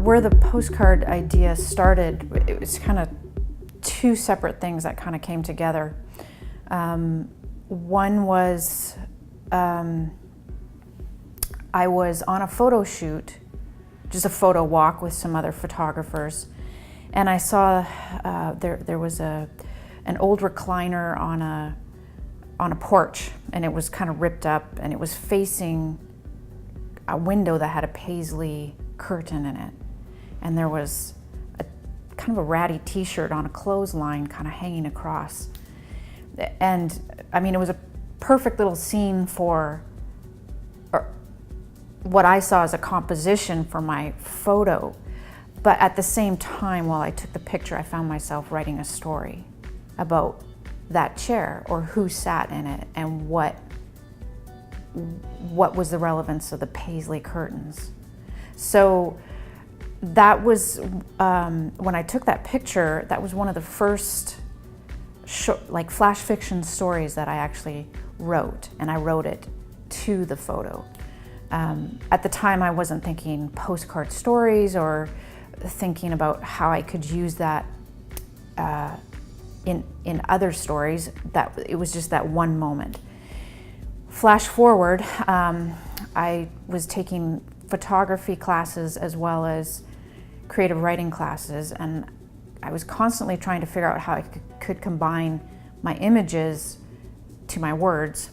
Where the postcard idea started, it was kind of two separate things that kind of came together. One was I was on a photo shoot, just a photo walk with some other photographers, and I saw there was an old recliner on a porch, and it was kind of ripped up, and it was facing a window that had a paisley curtain in it, and there was kind of a ratty t-shirt on a clothesline kind of hanging across. And I mean, it was a perfect little scene for what I saw as a composition for my photo. But at the same time, while I took the picture, I found myself writing a story about that chair, or who sat in it, and what was the relevance of the paisley curtains. So that was, when I took that picture, that was one of the first like flash fiction stories that I actually wrote, and I wrote it to the photo. At the time, I wasn't thinking postcard stories or thinking about how I could use that in other stories. That it was just that one moment. Flash forward, I was taking photography classes as well as creative writing classes, and I was constantly trying to figure out how I could combine my images to my words.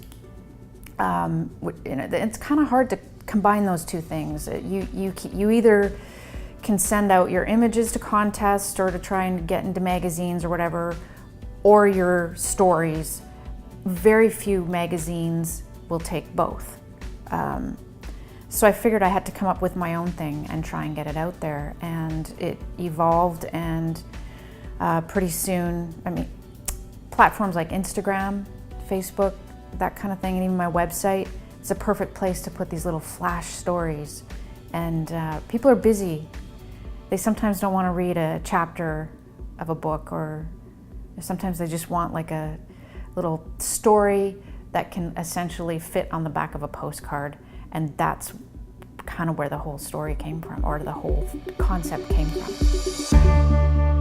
It's kind of hard to combine those two things. You either can send out your images to contests or to try and get into magazines or whatever, or your stories. Very few magazines will take both. So I figured I had to come up with my own thing and try and get it out there, and it evolved, and pretty soon, I mean, platforms like Instagram, Facebook, that kind of thing, and even my website, it's a perfect place to put these little flash stories. And people are busy. They sometimes don't want to read a chapter of a book, or sometimes they just want like a little story that can essentially fit on the back of a postcard. And that's kind of where the whole story came from, or the whole concept came from.